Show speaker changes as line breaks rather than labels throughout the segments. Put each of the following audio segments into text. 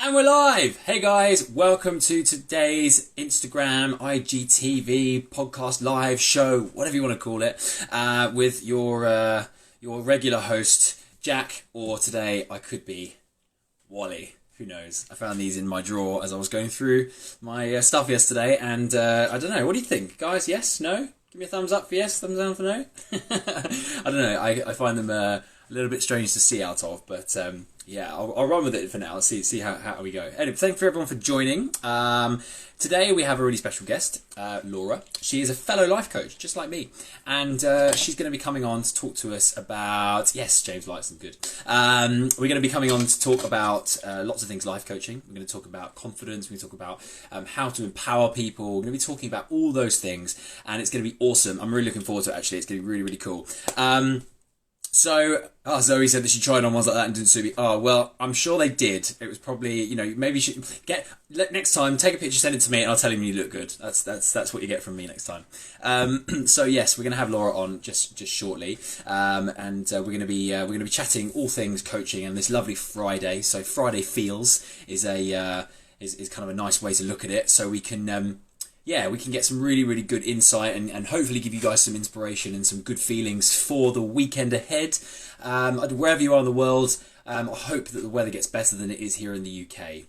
And we're live! Hey guys, welcome to today's Instagram IGTV podcast live show, whatever you want to call it, with your regular host, Jack, or today I could be Wally. Who knows? I found these in my drawer as I was going through my stuff yesterday, and I don't know, what do you think? Guys, yes? No? Give me a thumbs up for yes, thumbs down for no? I don't know, I find them a little bit strange to see out of, but yeah, I'll run with it for now. See how we go. Anyway, thank you everyone for joining. Today we have a really special guest, Laura. She is a fellow life coach, just like me, and she's going to be coming on to talk to us about. Yes, James likes them. Good. We're going to be coming on to talk about lots of things life coaching. We're going to talk about confidence. We're going to talk about how to empower people. We're going to be talking about all those things, and it's going to be awesome. I'm really looking forward to it. Actually, it's going to be really cool. So, Zoe said that she tried on ones like that and didn't suit me. Oh, well, I'm sure they did. It was probably, you know, maybe you should next time, take a picture, send it to me, and I'll tell him you look good. That's what you get from me next time. So yes, we're going to have Laura on just shortly, and we're going to be chatting all things coaching and this lovely Friday. So Friday feels is is kind of a nice way to look at it. So we can. Yeah, we can get some really good insight and hopefully give you guys some inspiration and some good feelings for the weekend ahead. Wherever you are in the world, I hope that the weather gets better than it is here in the UK.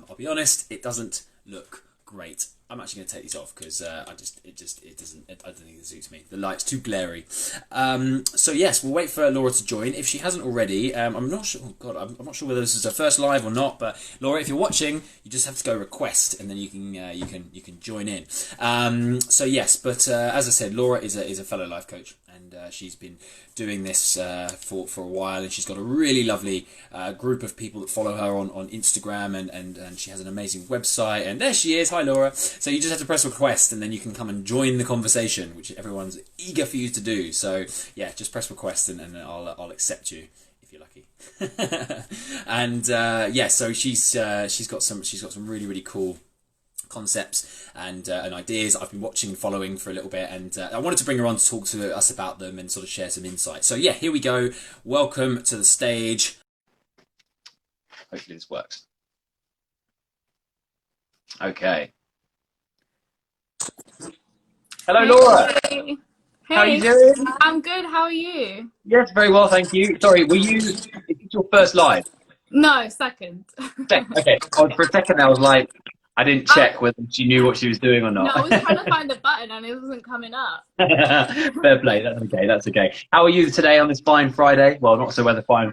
I'll be honest, it doesn't look great. I'm actually going to take these off because I don't think it suits me. The light's too glary. So yes, we'll wait for Laura to join. If she hasn't already, I'm not sure. Oh God, I'm not sure whether this is her first live or not. But Laura, if you're watching, you just have to go request, and then you can join in. So yes, but as I said, Laura is a fellow life coach, and she's been doing this for a while, and she's got a really lovely group of people that follow her on Instagram, and she has an amazing website. And there she is. Hi, Laura. So you just have to press request, and then you can come and join the conversation, which everyone's eager for you to do. So yeah, just press request, and I'll accept you if you're lucky. And yeah, so she's got some really cool concepts and ideas I've been watching and following for a little bit, and I wanted to bring her on to talk to us about them and sort of share some insight. So yeah, here we go. Welcome to the stage. Hopefully this works. Okay. Hello,
Hey.
Laura.
Hey.
How are you doing?
I'm good. How are you?
Yes, very well, thank you. Sorry, is this your first live?
No, second.
Okay. Oh, for a second I was like, I didn't check whether she knew what she was doing or
No,
not.
I was trying to find the button and it wasn't coming up.
Fair play. That's okay. How are you today on this fine Friday? Well, not so weather-wise,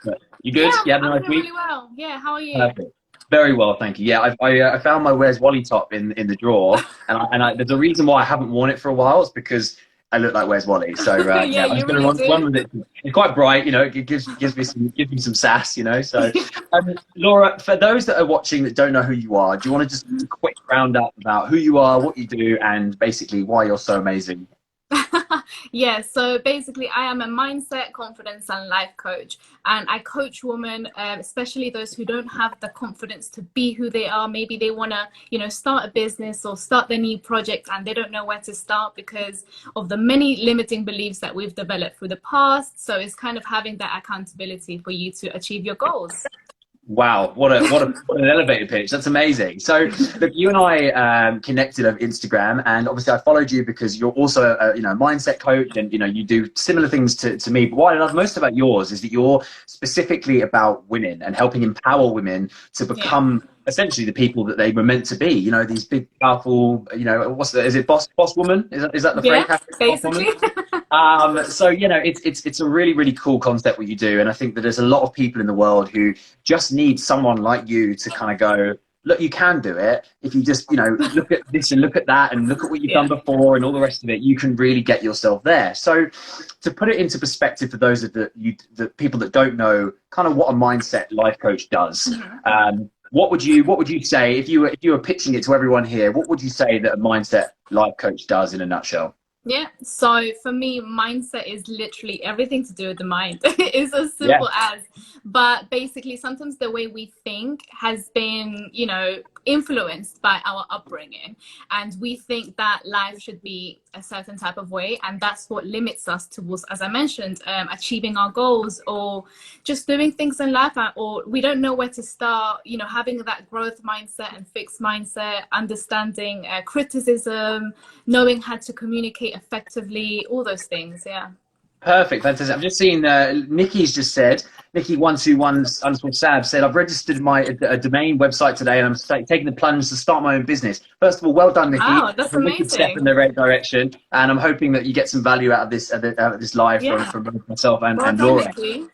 but you good?
Yeah,
You had a
I'm
nice
doing
week?
really well. Yeah, how are you?
Perfect. Very well, thank you. Yeah, I found my Where's Wally top in the drawer, and there's a reason why I haven't worn it for a while. It's because I look like Where's Wally. So yeah, I'm
you
just going to
really
run with it. It's quite bright, you know. It gives me some sass, you know. So, Laura, for those that are watching that don't know who you are, do you want to just do a quick roundup about who you are, what you do, and basically why you're so amazing?
Yeah, so basically I am a mindset, confidence and life coach, and I coach women, especially those who don't have the confidence to be who they are. Maybe they want to, you know, start a business or start their new project and they don't know where to start because of the many limiting beliefs that we've developed through the past. So it's kind of having that accountability for you to achieve your goals.
Wow, what an elevator pitch. That's amazing. So look, you and I connected on Instagram, and obviously I followed you because you're also a mindset coach, and you know you do similar things to me. But what I love most about yours is that you're specifically about women and helping empower women to become essentially the people that they were meant to be. You know, these big, powerful, you know, is it boss woman? Is that the phrase?
Yeah, basically.
So you know, it's a really cool concept what you do, and I think that there's a lot of people in the world who just need someone like you to kind of go, look, you can do it. If you just, you know, look at this and look at that and look at what you've done before and all the rest of it, you can really get yourself there. So to put it into perspective for those of the people that don't know kind of what a mindset life coach does, what would you say if you were pitching it to everyone here? What would you say that a mindset life coach does in a nutshell?
Yeah, so for me, mindset is literally everything to do with the mind. It's as
Yeah,
simple as, but basically, sometimes the way we think has been, influenced by our upbringing. And we think that life should be a certain type of way. And that's what limits us towards, as I mentioned, achieving our goals or just doing things in life, or we don't know where to start, having that growth mindset and fixed mindset, understanding criticism, knowing how to communicate effectively, all those things. Yeah.
perfect, fantastic. I've just seen Nikki's just said, Nikki121_Sab said, I've registered my a domain website today and I'm taking the plunge to start my own business. First of all, well done, Nikki.
Wow, that's
A wicked step in
amazing.
the right direction. And I'm hoping that you get some value out of this, out of this live
Yeah.
from both myself
Well
and
done,
Laura.
Nikki.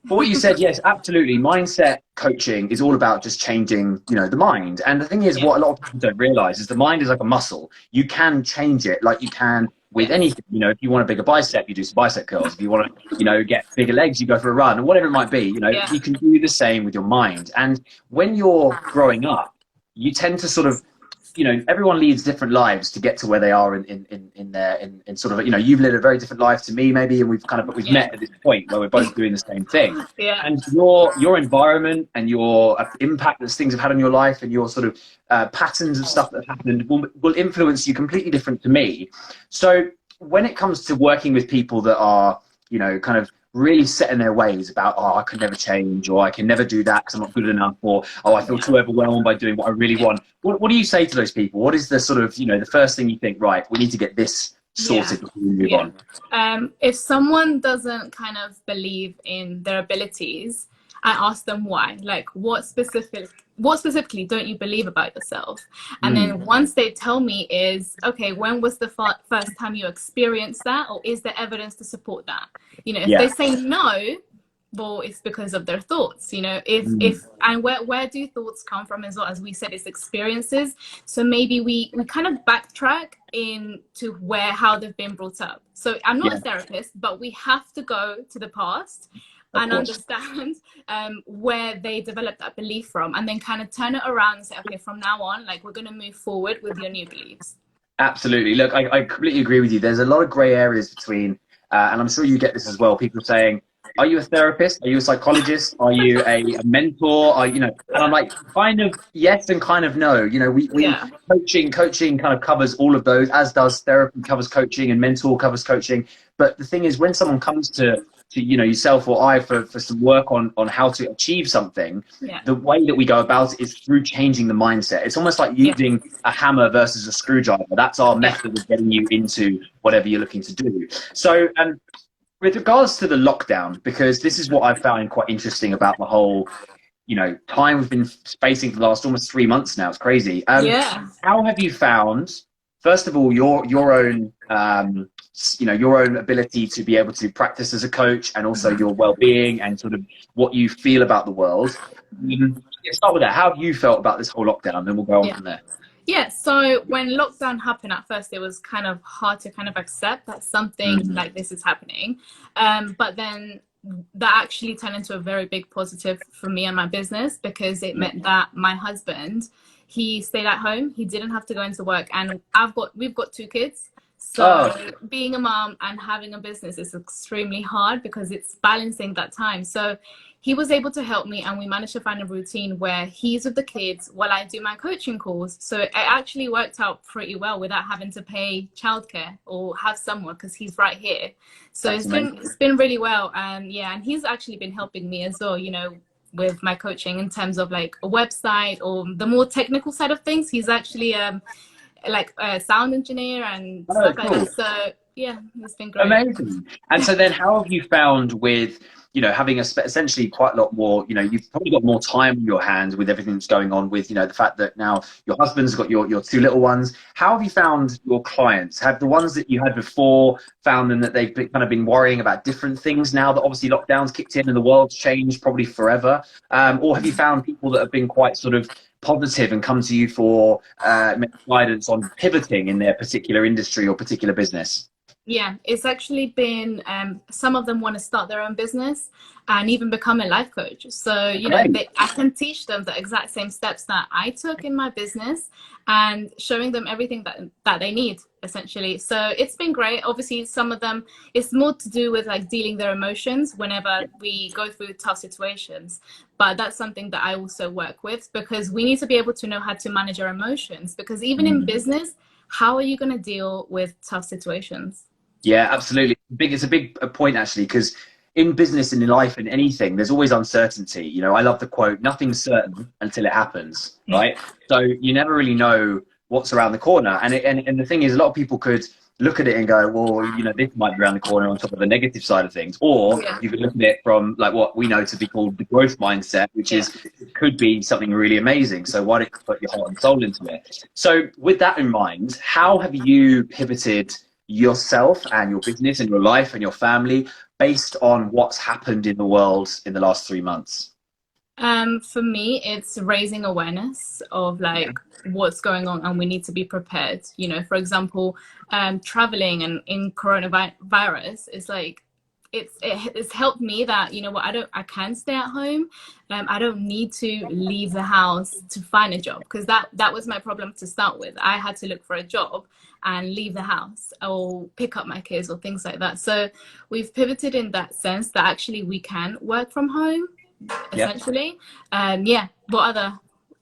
But what you said, yes, absolutely. Mindset coaching is all about just changing, the mind. And the thing is,
Yeah.
what a lot of people don't realize is the mind is like a muscle. You can change it like you can with
Yes.
anything. If you want a bigger bicep, you do some bicep curls. If you want to, get bigger legs, you go for a run, or whatever it might be.
Yeah.
You can do the same with your mind. And when you're growing up, you tend to sort of everyone leads different lives to get to where they are in their in sort of you've lived a very different life to me maybe, and we've
Yeah.
met at this point where we're both doing the same thing.
Yeah.
And your environment and your impact that things have had on your life and your sort of patterns of stuff that have happened will influence you completely different to me. So when it comes to working with people that are kind of really set in their ways about, oh, I could never change, or I can never do that because I'm not good enough, or oh, I feel too overwhelmed by doing what I really want. What do you say to those people? What is the sort of the first thing you think? Right, we need to get this
Yeah.
sorted before we move
Yeah.
on.
If someone doesn't kind of believe in their abilities, I ask them why. Like, what specifically don't you believe about yourself? And
Mm,
then once they tell me is, okay, when was the first time you experienced that, or is there evidence to support that? If they
yeah.
say no, well, it's because of their thoughts.
Mm,
If and where do thoughts come from as well? As we said, it's experiences. So maybe we kind of backtrack into how they've been brought up. So I'm not
yeah,
a therapist, but we have to go to the past
of
and
course.
understand where they developed that belief from, and then kind of turn it around and say, okay, from now on, like, we're going to move forward with your new beliefs.
Absolutely. Look, I completely agree with you. There's a lot of grey areas between, and I'm sure you get this as well. People saying, "Are you a therapist? Are you a psychologist? Are you a mentor? And I'm like, kind of yes and kind of no. We
Yeah.
coaching kind of covers all of those, as does therapy covers coaching and mentor covers coaching. But the thing is, when someone comes to yourself or I for some work on how to achieve something,
Yeah.
the way that we go about it is through changing the mindset. It's almost like
Yeah.
using a hammer versus a screwdriver. That's our
Yeah.
method of getting you into whatever you're looking to do. So, with regards to the lockdown, because this is what I found quite interesting about the whole, time we've been facing for the last almost 3 months now. It's crazy.
Yeah.
How have you found, first of all, your own, your own ability to be able to practice as a coach, and also your well-being and sort of what you feel about the world? Let's start with that. How have you felt about this whole lockdown? Then we'll go on
Yeah.
from there.
Yeah, so when lockdown happened at first, it was kind of hard to kind of accept that something
Mm,
like this is happening. But then that actually turned into a very big positive for me and my business, because it
yeah.
meant that my husband, he stayed at home. He didn't have to go into work. And we've got two kids.
Oh,
So being a mom and having a business is extremely hard because it's balancing that time. So he was able to help me, and we managed to find a routine where he's with the kids while I do my coaching calls. So it actually worked out pretty well without having to pay childcare or have someone, because he's right here. So
that's amazing.
it's been really well. Yeah, and he's actually been helping me as well, with my coaching in terms of like a website or the more technical side of things. He's actually like a sound engineer and
Oh,
stuff like
cool.
that. So yeah, it's been great.
Amazing. And so then how have you found with, having essentially quite a lot more, you've probably got more time on your hands with everything that's going on with, the fact that now your husband's got your two little ones. How have you found your clients? Have the ones that you had before found them that they've kind of been worrying about different things now that obviously lockdown's kicked in and the world's changed probably forever? Or have you found people that have been quite sort of positive and come to you for guidance on pivoting in their particular industry or particular business?
Yeah, it's actually been some of them want to start their own business and even become a life coach. So, you know,
Great.
I can teach them the exact same steps that I took in my business and showing them everything that they need essentially. So it's been great. Obviously, some of them, it's more to do with like dealing their emotions whenever we go through tough situations. But that's something that I also work with, because we need to be able to know how to manage our emotions, because even in business, how are you going to deal with tough situations?
Yeah, absolutely. It's a big point actually, because in business and in life and anything, there's always uncertainty. You know, I love the quote, nothing's certain until it happens, right? So you never really know what's around the corner. And the thing is, a lot of people could look at it and go, well, you know, this might be around the corner on top of the negative side of things. Or
Yeah.
you could look at it from like what we know to be called the growth mindset, which
Yeah.
is could be something really amazing. So why don't you put your heart and soul into it? So with that in mind, how have you pivoted yourself and your business and your life and your family based on what's happened in the world in the last 3 months?
For me, it's raising awareness of
Yeah.
like what's going on, and we need to be prepared. You know, for example, traveling and in coronavirus, it's like it's helped me that, you know what, I can stay at home. I don't need to leave the house to find a job, because that was my problem to start with. I had to look for a job and leave the house or pick up my kids or things like that. So we've pivoted in that sense that actually we can work from home
Yeah.
essentially. Yeah. What other?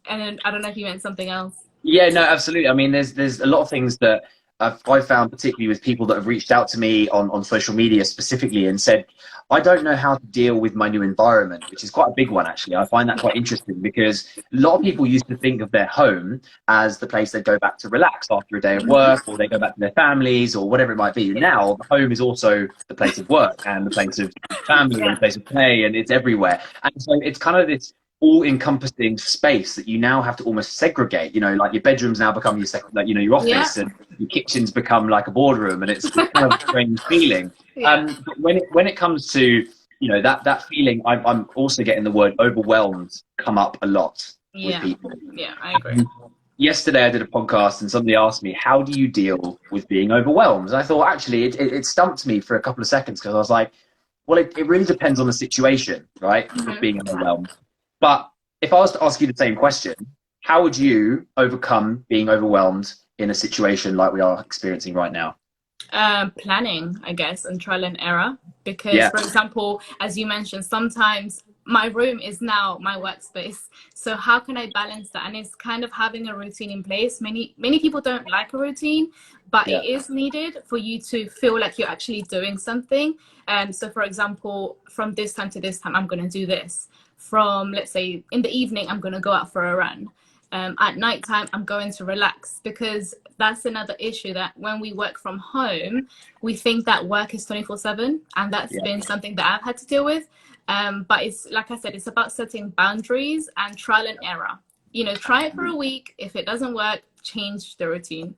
And then, I don't know if you meant something else.
Yeah, no, absolutely. I mean, there's a lot of things that I've found, particularly with people that have reached out to me on social media specifically and said, I don't know how to deal with my new environment, which is quite a big one, actually. I find that quite interesting because a lot of people used to think of their home as the place they go back to relax after a day of work, or they go back to their families or whatever it might be.
Yeah.
Now, the home is also the place of work and the place of family and
Yeah.
the place of play, and it's everywhere. And so it's kind of this all-encompassing space that you now have to almost segregate. You know, like your bedroom's now become your like, you know, your
Yeah.
office, and your kitchen's become like a boardroom, and it's kind of a strange feeling.
Yeah.
But when it comes to, you know, that feeling, I'm also getting the word overwhelmed come up a lot with
Yeah.
people.
Yeah. I agree.
Yesterday I did a podcast and somebody asked me, how do you deal with being overwhelmed? And I thought, actually, it stumped me for a couple of seconds, because I was like, well, it really depends on the situation, right, of being overwhelmed. But if I was to ask you the same question, how would you overcome being overwhelmed in a situation like we are experiencing right now?
Planning, I guess, and trial and error. Because,
Yeah,
for example, as you mentioned, sometimes my room is now my workspace. So how can I balance that? And it's kind of having a routine in place. Many people don't like a routine, but
yeah,
it is needed for you to feel like you're actually doing something. So, for example, from this time to this time, I'm going to do this. From, let's say, in the evening, I'm going to go out for a run. At nighttime, I'm going to relax, because that's another issue, that when we work from home, we think that work is 24/7, and that's
yeah.
been something that I've had to deal with. But it's like I said, it's about setting boundaries and trial and error. You know, try it for a week. If it doesn't work, change the routine.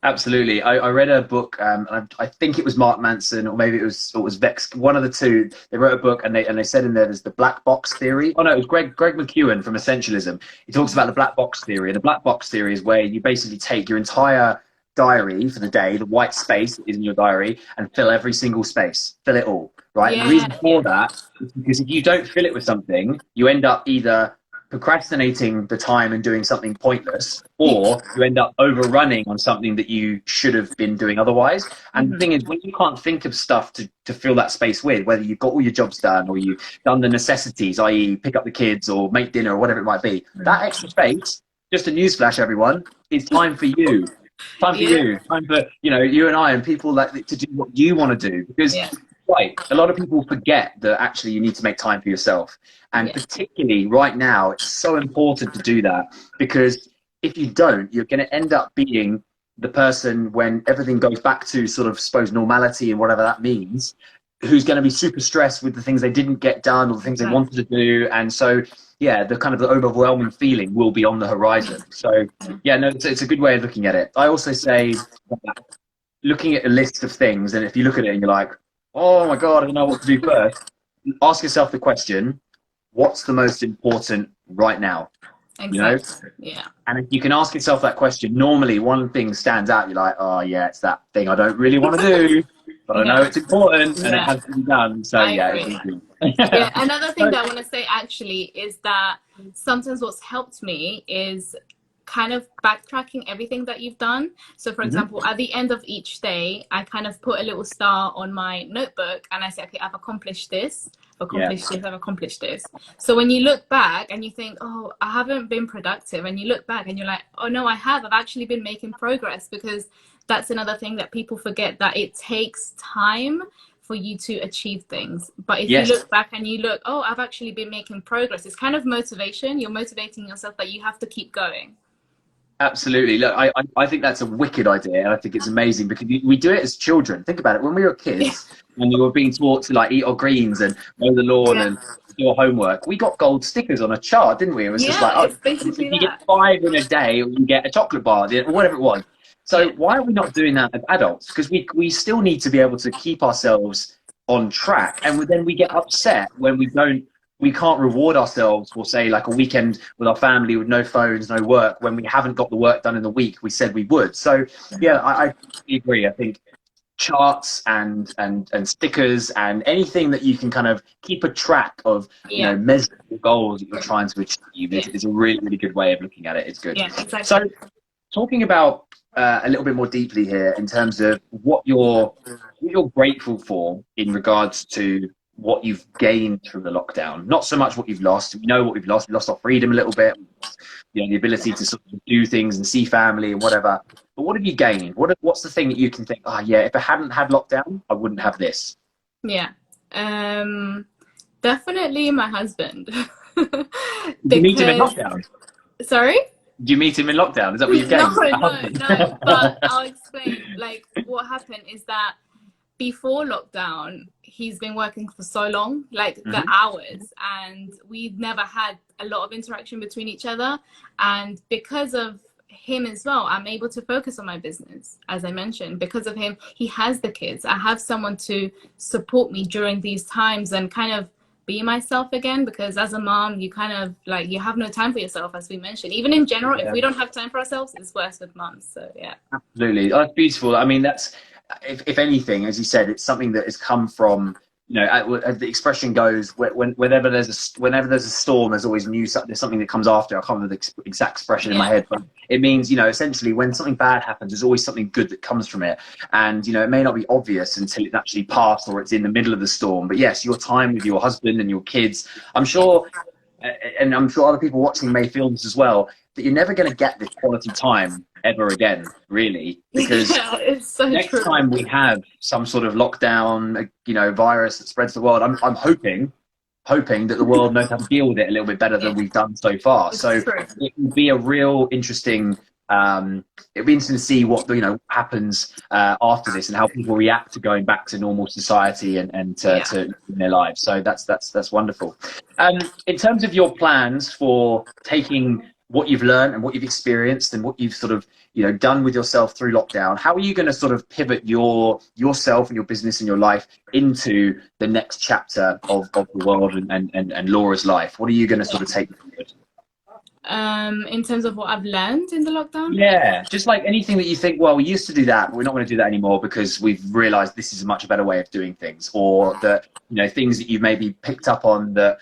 Absolutely. I read a book, and I think it was Mark Manson, or maybe it was Vex. One of the two. They wrote a book, and they said in there, there's the black box theory. Oh no, it was Greg McKeown from Essentialism. He talks about the black box theory. The black box theory is where you basically take your entire diary for the day, the white space that is in your diary, and fill every single space. Fill it all. Right. And the
Yeah,
reason
yeah,
for that is because if you don't fill it with something, you end up either procrastinating the time and doing something pointless, or you end up overrunning on something that you should have been doing otherwise. And the
hmm
thing is, when you can't think of stuff to fill that space with, whether you've got all your jobs done or you've done the necessities, i.e. pick up the kids or make dinner or whatever it might be, that extra space, just a newsflash, everyone, is time for you. Time for
yeah,
you. Time for, you know, you and I and people like to do what you want to do. Because
yeah,
right, a lot of people forget that actually you need to make time for yourself. And
yeah,
particularly right now, it's so important to do that, because if you don't, you're going to end up being the person, when everything goes back to sort of, suppose, normality and whatever that means, who's going to be super stressed with the things they didn't get done or the things they
exactly.
wanted to do. And so, yeah, the kind of the overwhelming feeling will be on the horizon. So, yeah, no, it's a good way of looking at it. I also say that looking at a list of things, and if you look at it and you're like, oh my God, I don't know what to do first, ask yourself the question, what's the most important right now? You know?
Exactly. Yeah.
And if you can ask yourself that question, normally one thing stands out. You're like, oh yeah, it's that thing I don't really want to do. but I know it's important and it
Yeah,
has to be done. So
I
yeah,
agree.
it's easy.
Yeah, another thing
So,
that I want to say actually is that sometimes what's helped me is kind of backtracking everything that you've done. So for
mhm,
example, at the end of each day, I kind of put a little star on my notebook and I say, okay, I've accomplished this, I've
yeah,
accomplished this, I've accomplished this. So when you look back and you think, oh, I haven't been productive, and you look back and you're like, oh no, I have, I've actually been making progress. Because that's another thing that people forget, that it takes time for you to achieve things. But if you
yes.
look back and you look, oh, I've actually been making progress, it's kind of motivation. You're motivating yourself that you have to keep going.
Absolutely. Look, I think that's a wicked idea, and I think it's amazing because we do it as children. Think about it. When we were
Yeah,
kids and we were being taught to like eat our greens and mow the lawn
yeah,
and do our homework, we got gold stickers on a chart, didn't we? It was just like,
yeah,
oh,
it's basically
if you get
that.
5 in a day, you get a chocolate bar, or whatever it was. So
Yeah,
why are we not doing that as adults? Because we still need to be able to keep ourselves on track, and then we get upset when we can't reward ourselves for, say, like a weekend with our family with no phones, no work, when we haven't got the work done in the week we said we would. So yeah, I completely agree. I think charts and stickers and anything that you can kind of keep a track of,
yeah,
measurable goals that you're trying to achieve
yeah,
is a really, really good way of looking at it. It's good.
yeah,
So
exactly.
talking about a little bit more deeply here in terms of what you're grateful for in regards to what you've gained from the lockdown, not so much what you've lost. We know what we've lost. We lost our freedom a little bit, the ability to sort of do things and see family and whatever. But what have you gained? What's the thing that you can think, oh yeah, if I hadn't had lockdown, I wouldn't have this.
Yeah. Um, Definitely my husband.
Did you meet him in
Because,
lockdown?
sorry?
Did you meet him in lockdown? Is that what you've
No,
gained? A
no,
husband.
no. But I'll explain. Like, what happened is that before lockdown, he's been working for so long, like the
Hmm.
hours, and we've never had a lot of interaction between each other. And because of him as well, I'm able to focus on my business. As I mentioned, because of him, he has the kids. I have someone to support me during these times and kind of be myself again, because as a mom, you kind of like, you have no time for yourself, as we mentioned. Even in general, if
Yeah.
we don't have time for ourselves, it's worse with moms. So yeah.
Absolutely. Oh, that's beautiful. I mean, that's, if anything, as you said, it's something that has come from, as the expression goes, whenever there's a storm, there's always there's something that comes after. I can't remember the exact expression in my
Yeah.
head, but it means, essentially when something bad happens, there's always something good that comes from it. And, it may not be obvious until it's actually passed or it's in the middle of the storm. But yes, your time with your husband and your kids, I'm sure, and I'm sure other people watching may feel this as well, that you're never going to get this quality time ever again, really, because
Yeah, it's so
next
true.
time we have some sort of lockdown, virus that spreads the world, I'm hoping that the world knows how to deal with it a little bit better than
Yeah,
we've done so far. So
it's true.
it will be a real interesting. It'll be interesting to see what happens after this and how people react to going back to normal society and
Yeah.
to in their lives. So that's wonderful. In terms of your plans for taking what you've learned and what you've experienced and what you've sort of done with yourself through lockdown, how are you going to sort of pivot yourself and your business and your life into the next chapter of the world and Laura's life? What are you going to sort of take forward?
In terms of what I've learned in the lockdown.
Yeah, just like anything that you think, well, we used to do that, but we're not going to do that anymore because we've realized this is a much better way of doing things, or that things that you maybe picked up on that,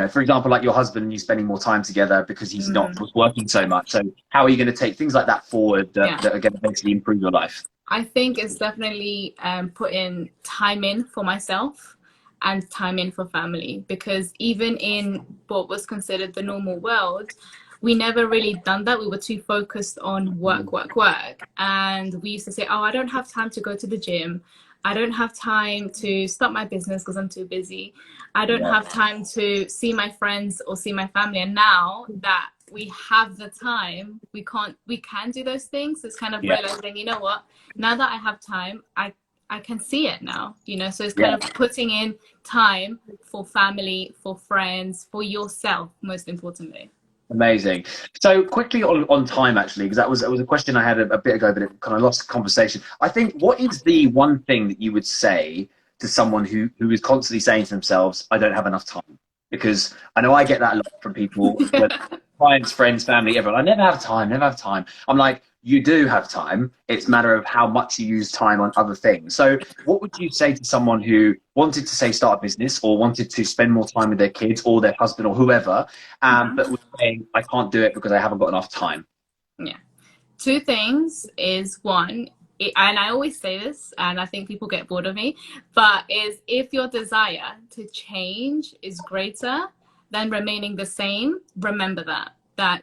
for example, like your husband and you spending more time together because he's not
Mm,
was working so much. So how are you going to take things like that forward
yeah.
that are going to basically improve your life?
I think it's definitely putting time in for myself and time in for family, because even in what was considered the normal world, we never really done that. We were too focused on work, work, work. And we used to say, oh, I don't have time to go to the gym. I don't have time to start my business because I'm too busy. I don't
Yeah,
have time to see my friends or see my family. And now that we have the time, we can do those things. It's kind of
yeah,
realizing, you know what, now that I have time, I can see it now, so it's kind
yeah.
of putting in time for family, for friends, for yourself, most importantly.
Amazing. So quickly on time, actually, because that was a question I had a bit ago, but it kind of lost the conversation. I think, what is the one thing that you would say to someone who is constantly saying to themselves, "I don't have enough time"? Because I know I get that a lot from people, whether clients, friends, family, everyone. I never have time. Never have time. I'm like, you do have time. It's a matter of how much you use time on other things. So what would you say to someone who wanted to, say, start a business or wanted to spend more time with their kids or their husband or whoever, but was saying, I can't do it because I haven't got enough time?
Yeah. Two things is one, and I always say this, and I think people get bored of me, but is if your desire to change is greater than remaining the same, remember that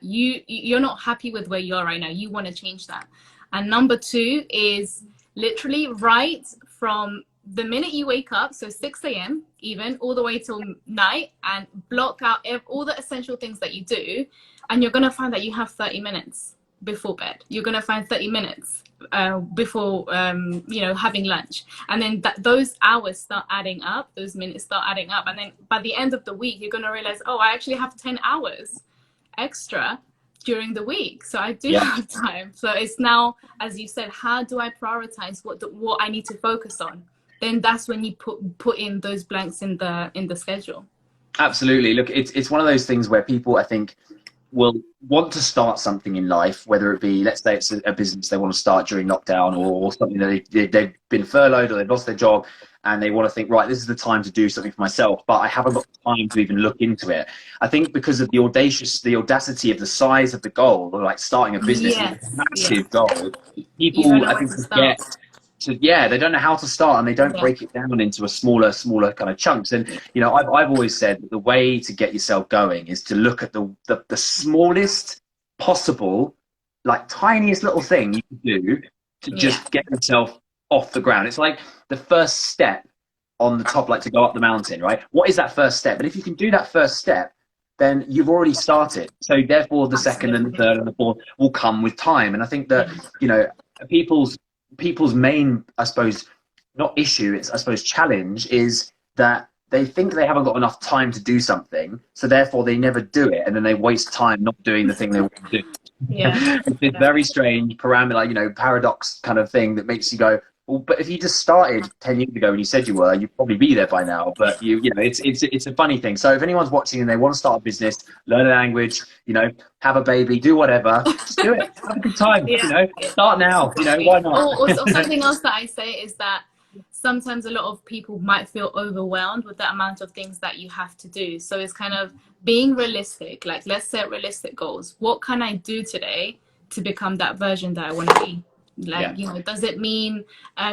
you're not happy with where you are right now. You want to change that. And number two is literally right from the minute you wake up, so 6 a.m. even all the way till night, and block out all the essential things that you do, and you're gonna find that you have 30 minutes before bed. You're gonna find 30 minutes before having lunch, and then those hours start adding up, those minutes start adding up, and then by the end of the week you're gonna realize, oh, I actually have 10 hours extra during the week, so I do have time. So it's now, as you said, how do I prioritize what I need to focus on? Then that's when you put in those blanks in the schedule.
Absolutely. Look, it's one of those things where people, I think, will want to start something in life, whether it be, let's say it's a business they want to start during lockdown, or something that they've been furloughed or they've lost their job, and they want to think, right, this is the time to do something for myself, but I haven't got time to even look into it. I think because of the audacity of the size of the goal, or like starting a business, massive goal, people, I think, forget. So they don't know how to start, and they don't break it down into a smaller kind of chunks. And I've always said that the way to get yourself going is to look at the smallest possible, like tiniest little thing you can do to just get yourself off the ground. It's like the first step on the top, like to go up the mountain, right? What is that first step? But if you can do that first step, then you've already started. So therefore, the second and the third and the fourth will come with time. And I think that people's main, I suppose, not issue, it's, I suppose, challenge is that they think they haven't got enough time to do something, so therefore they never do it, and then they waste time not doing the thing they want to do. It's very strange paradox kind of thing that makes you go, well, but if you just started 10 years ago and you said you were, you'd probably be there by now. But it's a funny thing. So if anyone's watching and they want to start a business, learn a language, have a baby, do whatever, just do it. Have a good time. Start now. Why not?
Or something else that I say is that sometimes a lot of people might feel overwhelmed with the amount of things that you have to do. So it's kind of being realistic. Like, let's set realistic goals. What can I do today to become that version that I want to be? Like, does it mean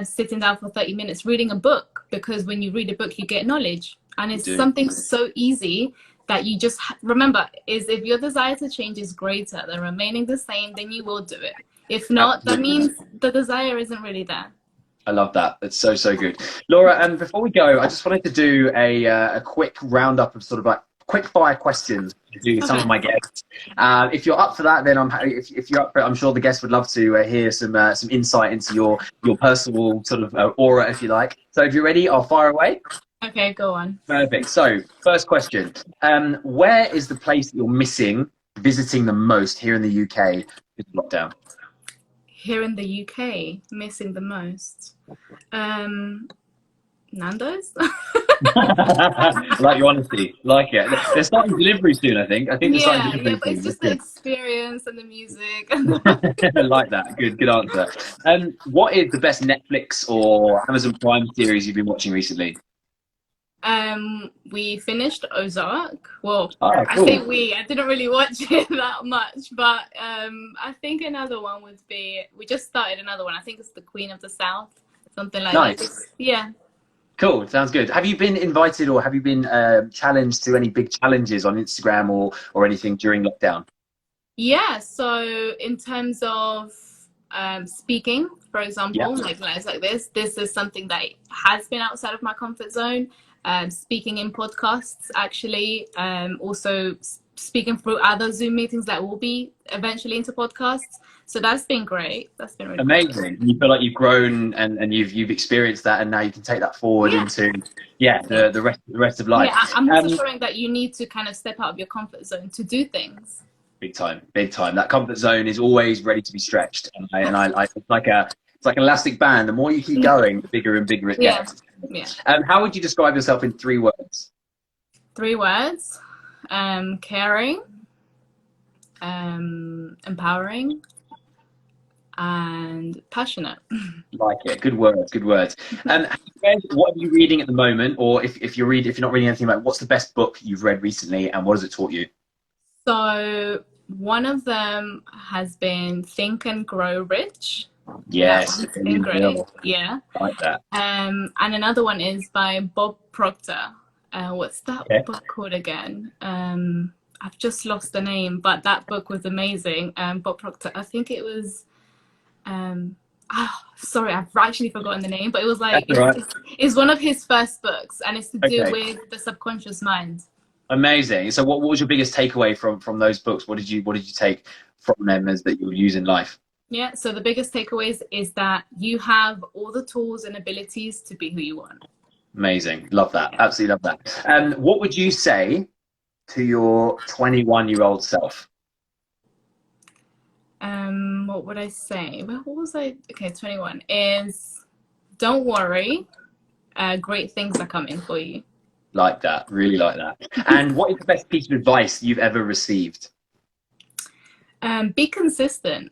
sitting down for 30 minutes reading a book? Because when you read a book, you get knowledge. And it's something so easy that you just remember is if your desire to change is greater than remaining the same, then you will do it. If not, that means the desire isn't really there.
I love that. That's so good. Laura, and before we go, I just wanted to do a quick roundup of sort of like quick fire questions to do with some of my guests. If you're up for that, then if you're up for it, I'm sure the guests would love to hear some insight into your personal sort of aura, if you like. So if you're ready, I'll fire away.
Okay, go on.
Perfect. So first question, where is the place that you're missing visiting the most here in the UK with lockdown?
Here in the UK, missing the most? Nando's?
Like your honesty, like it. They're starting delivery soon, I think. But
it's just the experience and the music.
I like that. Good answer. What is the best Netflix or Amazon Prime series you've been watching recently?
We finished Ozark. Well,
cool.
I say I didn't really watch it that much, but I think another one would be, we just started another one. I think it's The Queen of the South, something like that. Yeah.
Cool, sounds good. Have you been invited or have you been challenged to any big challenges on Instagram or anything during lockdown?
Yeah, so in terms of speaking, for example, like this is something that has been outside of my comfort zone. Speaking in podcasts, actually, also speaking through other Zoom meetings that will be eventually into podcasts. So that's been great. That's been really
amazing. Cool. You feel like you've grown and you've experienced that, and now you can take that forward into the rest of life.
Yeah, I'm also showing that you need to kind of step out of your comfort zone to do things.
Big time. That comfort zone is always ready to be stretched, and I it's like an elastic band. The more you keep going, the bigger and bigger it gets.
Yeah.
How would you describe yourself in 3 words?
3 words: caring, empowering, and passionate.
Like it. Good words. Good words. What are you reading at the moment? Or if if you're not reading anything, like what's the best book you've read recently, and what has it taught you?
So one of them has been Think and Grow Rich. That
Yes,
one's been great. Yeah.
I like that.
And another one is by Bob Proctor. What's that
Okay.
book called again? I've just lost the name, but that book was amazing. Bob Proctor, I think it was. Sorry, I've actually forgotten the name, but it was like
That's all right.
it's one of his first books, and it's to do
Okay.
with the subconscious mind.
Amazing. So what was your biggest takeaway from those books? What did you take from them as that you'll use in life?
Yeah, so the biggest takeaways is that you have all the tools and abilities to be who you want.
Amazing. Love that. Absolutely love that. What would you say to your 21-year-old self?
What would I say? Well, what was I? Okay, 21 is don't worry. Great things are coming for you.
Like that. Really like that. And what is the best piece of advice you've ever received?
Be consistent.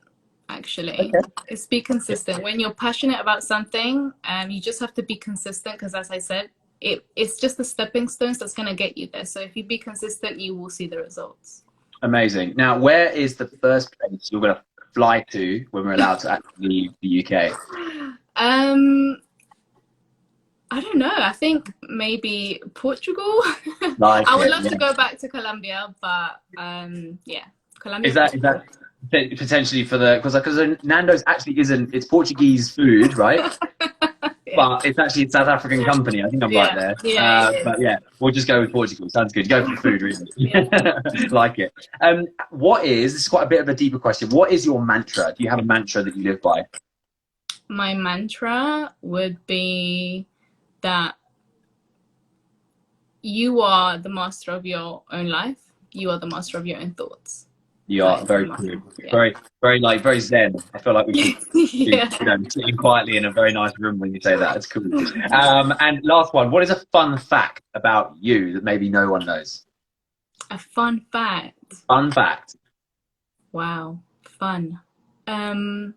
Actually,
Okay.
it's be consistent. When you're passionate about something, you just have to be consistent because, as I said, it's just the stepping stones that's going to get you there. So if you be consistent, you will see the results.
Amazing. Now, where is the first place you're going to fly to when we're allowed to actually leave the UK?
I don't know. I think maybe Portugal.
Like
I would
it,
love
yeah.
to go back to Colombia, but yeah, Colombia.
Is that potentially for the because Nando's actually isn't, it's Portuguese food, right?
Yeah.
But it's actually a South African company. I think I'm right there. But yeah, we'll just go with Portugal. Sounds good. Go for the food, really. Like it. This is quite a bit of a deeper question. What is your mantra? Do you have a mantra that you live by?
My mantra would be that you are the master of your own life. You are the master of your own thoughts.
You are very cool. Yeah. Very zen. I feel like we should
yeah.
be sitting quietly in a very nice room when you say that. It's cool. And last one, what is a fun fact about you that maybe no one knows?
A fun fact.
Fun fact.
Wow, fun. I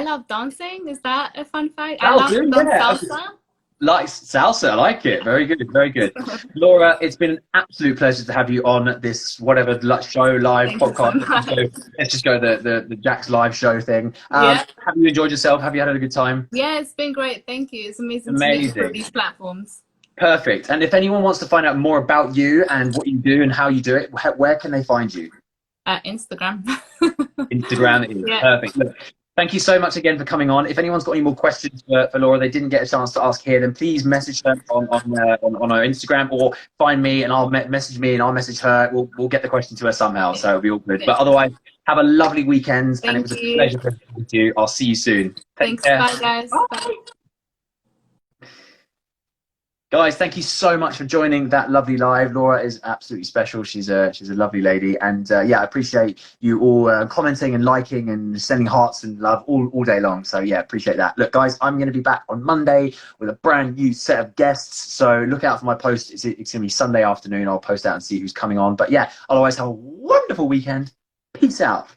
love dancing. Is that a fun fact? I love salsa.
Like salsa, I like it. Very good, very good. Laura, it's been an absolute pleasure to have you on this whatever show, live podcast. So let's just go the Jack's live show thing. Have you enjoyed yourself? Have you had a good time?
Yeah, it's been great. Thank you. It's amazing to meet you through these platforms.
Perfect. And if anyone wants to find out more about you and what you do and how you do it, where can they find you?
Instagram.
Instagram is perfect. Look, thank you so much again for coming on. If anyone's got any more questions for Laura they didn't get a chance to ask here, then please message her on our Instagram, or find me and I'll message me and I'll message her. We'll get the question to her somehow, so it'll be all good. But otherwise, have a lovely weekend, and it was a pleasure to meet you. I'll see you soon.
Thanks. Bye, guys. Bye.
Guys, thank you so much for joining that lovely live. Laura is absolutely special. She's a lovely lady, and yeah, I appreciate you all commenting and liking and sending hearts and love all day long. So yeah, appreciate that. Look, guys, I'm going to be back on Monday with a brand new set of guests. So look out for my post. It's going to be Sunday afternoon. I'll post out and see who's coming on. But yeah, otherwise, have a wonderful weekend. Peace out.